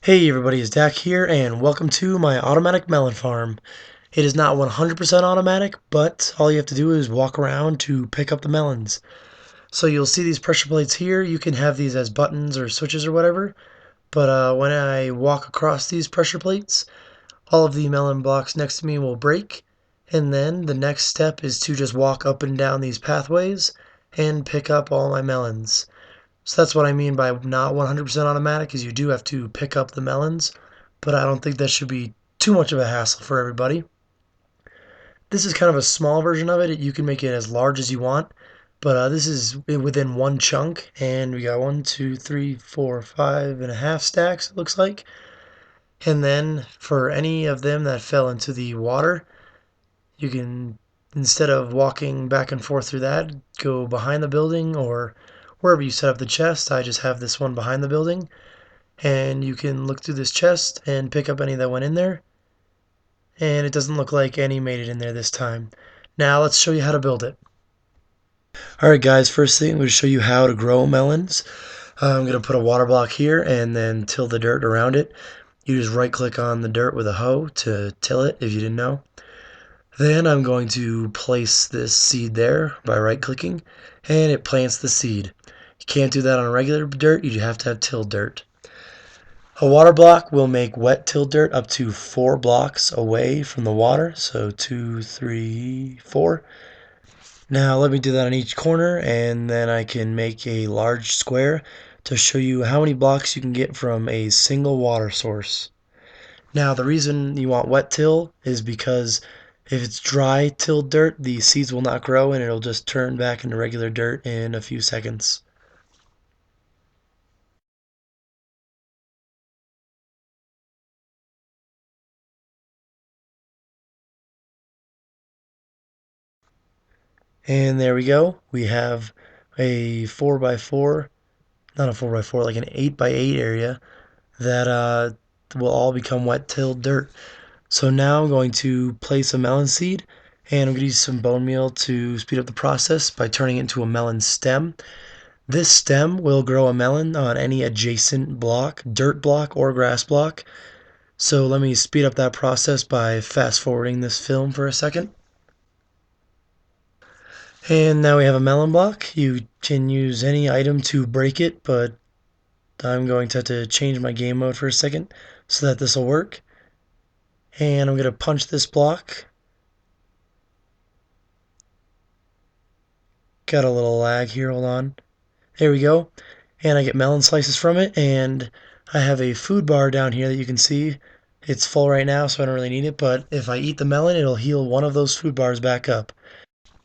Hey everybody, it's Dak here, and welcome to my automatic melon farm. It is not 100% automatic, but all you have to do is walk around to pick up the melons. So you'll see these pressure plates here. You can have these as buttons or switches or whatever, but when I walk across these pressure plates, all of the melon blocks next to me will break, and then the next step is to just walk up and down these pathways and pick up all my melons. So that's what I mean by not 100% automatic, is you do have to pick up the melons, but I don't think that should be too much of a hassle for everybody. This is kind of a small version of it. You can make it as large as you want, but this is within one chunk, and we got 1, 2, 3, 4, 5.5 stacks, it looks like. And then for any of them that fell into the water, you can, instead of walking back and forth through that, go behind the building or wherever you set up the chest. I just have this one behind the building, and you can look through this chest and pick up any that went in there, and it doesn't look like any made it in there this time. Now let's show you how to build it. Alright guys, first thing I'm going to show you how to grow melons. I'm going to put a water block here and then till the dirt around it. You just right click on the dirt with a hoe to till it, if you didn't know. Then I'm going to place this seed there by right clicking, and it plants the seed. You can't do that on regular dirt, you have to have tilled dirt. A water block will make wet tilled dirt up to 4 blocks away from the water, so 2, 3, 4. Now let me do that on each corner, and then I can make a large square to show you how many blocks you can get from a single water source. Now the reason you want wet till is because if it's dry tilled dirt, the seeds will not grow and it'll just turn back into regular dirt in a few seconds. And there we go. We have a 4x4, not a 4x4, like an 8x8 area that will all become wet tilled dirt. So now I'm going to place a melon seed, and I'm going to use some bone meal to speed up the process by turning it into a melon stem. This stem will grow a melon on any adjacent block, dirt block or grass block. So let me speed up that process by fast forwarding this film for a second. And now we have a melon block. You can use any item to break it, but I'm going to have to change my game mode for a second so that this will work. And I'm going to punch this block. Got a little lag here, hold on. There we go. And I get melon slices from it, and I have a food bar down here that you can see. It's full right now, so I don't really need it, but if I eat the melon, it'll heal one of those food bars back up.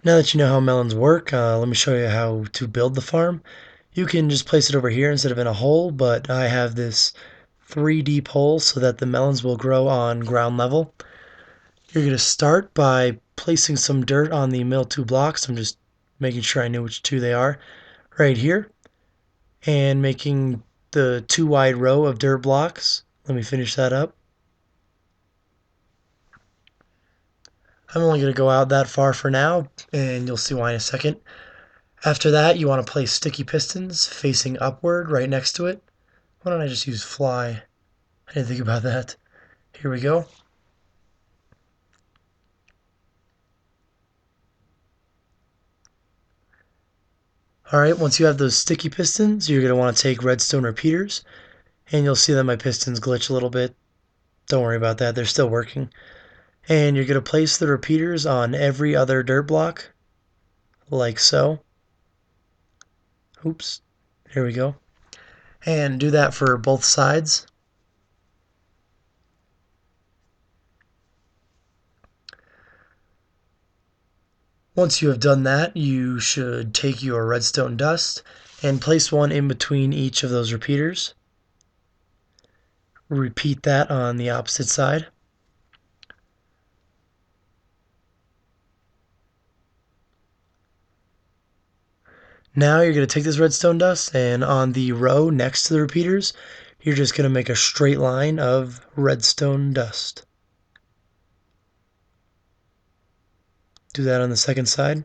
Now that you know how melons work, let me show you how to build the farm. You can just place it over here instead of in a hole, but I have this 3 deep hole so that the melons will grow on ground level. You're going to start by placing some dirt on the middle 2 blocks. I'm just making sure I know which 2 they are. Right here. And making the 2 wide row of dirt blocks. Let me finish that up. I'm only going to go out that far for now, and you'll see why in a second. After that, you want to place sticky pistons facing upward right next to it. Why don't I just use fly? I didn't think about that. Here we go. Alright, once you have those sticky pistons, you're going to want to take redstone repeaters, and you'll see that my pistons glitch a little bit. Don't worry about that, they're still working. And you're going to place the repeaters on every other dirt block, like so. Oops, here we go. And do that for both sides. Once you have done that, you should take your redstone dust and place one in between each of those repeaters. Repeat that on the opposite side. Now you're going to take this redstone dust, and on the row next to the repeaters, you're just going to make a straight line of redstone dust. Do that on the second side.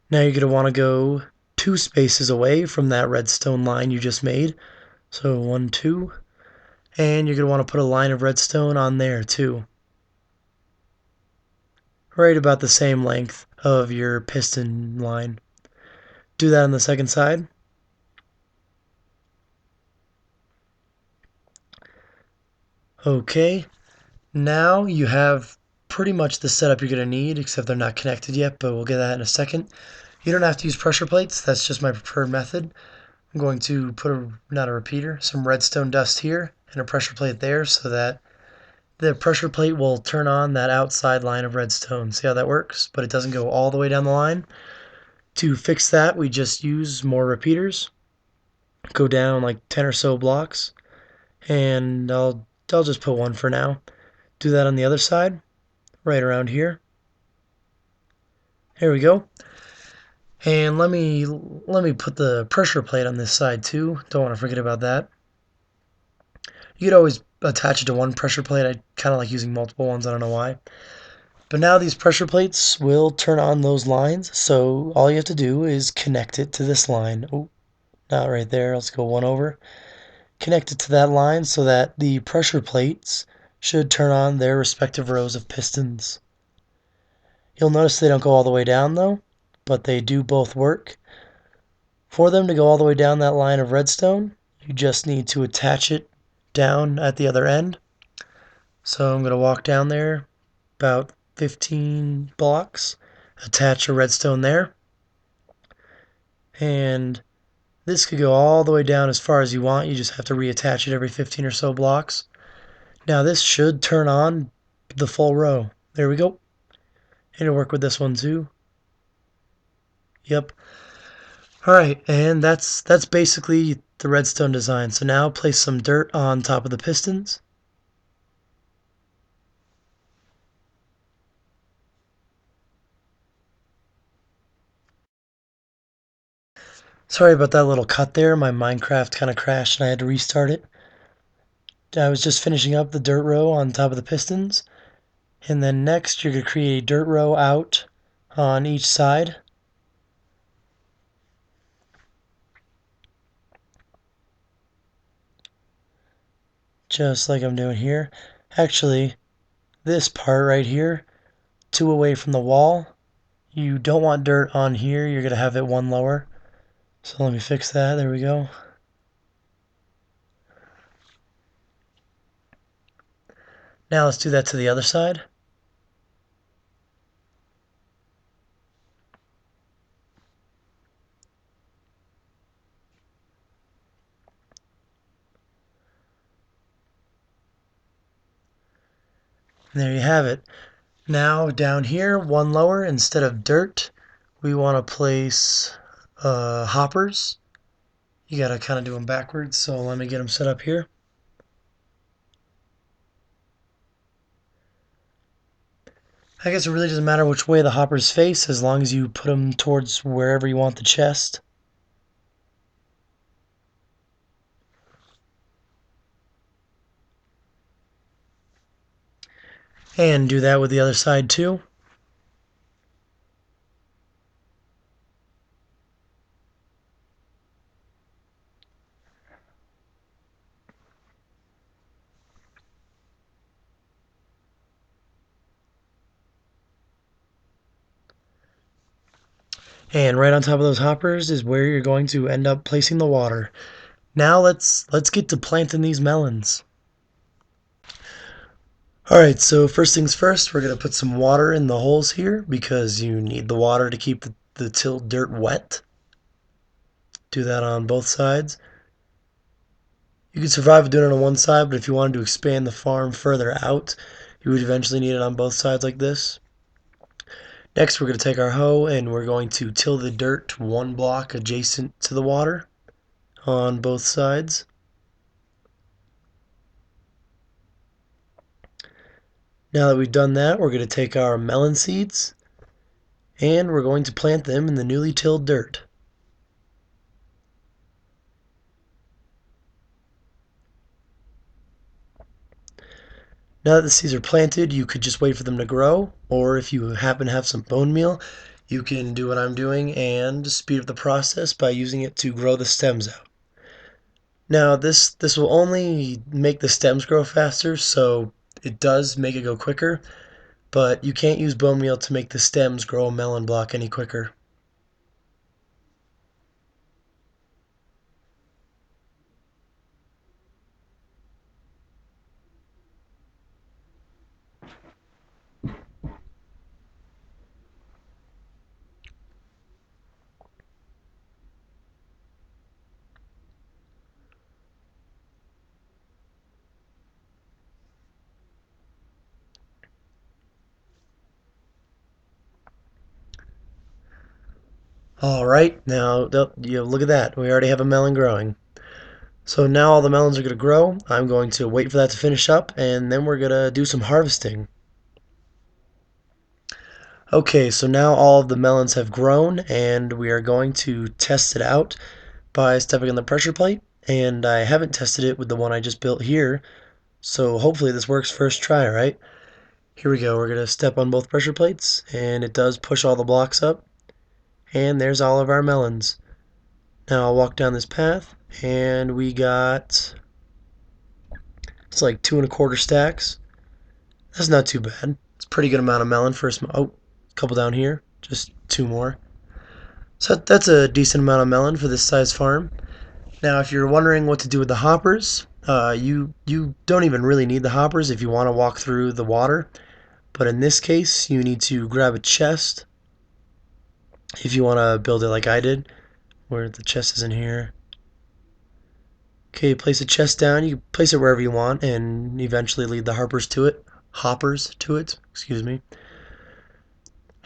Now you're going to want to go 2 spaces away from that redstone line you just made. So 1, 2. And you're going to want to put a line of redstone on there too. Right about the same length of your piston line. Do that on the second side. Okay, now you have pretty much the setup you're going to need, except they're not connected yet, but we'll get that in a second. You don't have to use pressure plates, that's just my preferred method. I'm going to put not a repeater, some redstone dust here and a pressure plate there so that the pressure plate will turn on that outside line of redstone. See how that works? But it doesn't go all the way down the line. To fix that, we just use more repeaters. Go down like 10 or so blocks, and I'll just put one for now. Do that on the other side, right around here. Here we go. And let me put the pressure plate on this side too. Don't want to forget about that. You could always attach it to one pressure plate. I kind of like using multiple ones. I don't know why. But now these pressure plates will turn on those lines. So all you have to do is connect it to this line. Oh, not right there. Let's go one over. Connect it to that line so that the pressure plates should turn on their respective rows of pistons. You'll notice they don't go all the way down though, but they do both work. For them to go all the way down that line of redstone, you just need to attach it down at the other end. So I'm going to walk down there about 15 blocks, attach a redstone there, and this could go all the way down as far as you want. You just have to reattach it every 15 or so blocks. Now this should turn on the full row. There we go. It'll work with this one too. Yep. Alright, and that's basically the redstone design. So now place some dirt on top of the pistons. Sorry about that little cut there. My Minecraft kind of crashed and I had to restart it. I was just finishing up the dirt row on top of the pistons. And then next you're going to create a dirt row out on each side. Just like I'm doing here. Actually, this part right here, 2 away from the wall. You don't want dirt on here. You're going to have it 1 lower. So let me fix that. There we go. Now let's do that to the other side. And there you have it. Now down here, 1 lower, instead of dirt, we want to place hoppers. You got to kind of do them backwards, so let me get them set up here. I guess it really doesn't matter which way the hoppers face as long as you put them towards wherever you want the chest. And do that with the other side too. And right on top of those hoppers is where you're going to end up placing the water. Now let's get to planting these melons. Alright, so first things first, we're going to put some water in the holes here because you need the water to keep the tilled dirt wet. Do that on both sides. You could survive doing it on one side, but if you wanted to expand the farm further out, you would eventually need it on both sides like this. Next, we're going to take our hoe and we're going to till the dirt 1 block adjacent to the water on both sides. Now that we've done that, we're going to take our melon seeds and we're going to plant them in the newly tilled dirt. Now that the seeds are planted, you could just wait for them to grow, or if you happen to have some bone meal, you can do what I'm doing and speed up the process by using it to grow the stems out. Now this will only make the stems grow faster, so it does make it go quicker, but you can't use bone meal to make the stems grow a melon block any quicker. All right, now look at that. We already have a melon growing. So now all the melons are going to grow. I'm going to wait for that to finish up, and then we're going to do some harvesting. Okay, so now all of the melons have grown, and we are going to test it out by stepping on the pressure plate. And I haven't tested it with the one I just built here, so hopefully this works first try, right? Here we go. We're going to step on both pressure plates, and it does push all the blocks up. And there's all of our melons. Now I'll walk down this path, and we got, it's like 2¼ stacks. That's not too bad. It's a pretty good amount of melon for a small, oh, a couple down here, just 2 more. So that's a decent amount of melon for this size farm. Now if you're wondering what to do with the hoppers, you don't even really need the hoppers if you want to walk through the water. But in this case, you need to grab a chest if you want to build it like I did, where the chest is in here. Okay, place a chest down. You can place it wherever you want and eventually lead the hoppers to it, excuse me.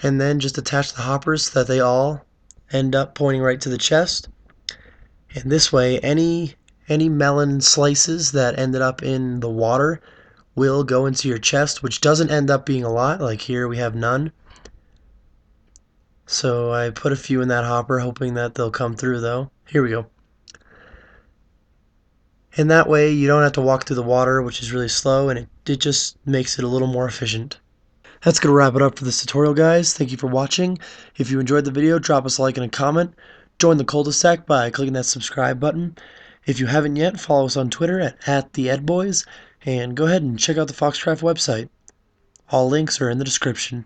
And then just attach the hoppers so that they all end up pointing right to the chest. And this way, any melon slices that ended up in the water will go into your chest, which doesn't end up being a lot. Like here we have none. So I put a few in that hopper, hoping that they'll come through though. Here we go. And that way you don't have to walk through the water, which is really slow, and it just makes it a little more efficient. That's going to wrap it up for this tutorial, guys. Thank you for watching. If you enjoyed the video, drop us a like and a comment. Join the cul-de-sac by clicking that subscribe button. If you haven't yet, follow us on Twitter at TheEdBoys, and go ahead and check out the Foxcraft website. All links are in the description.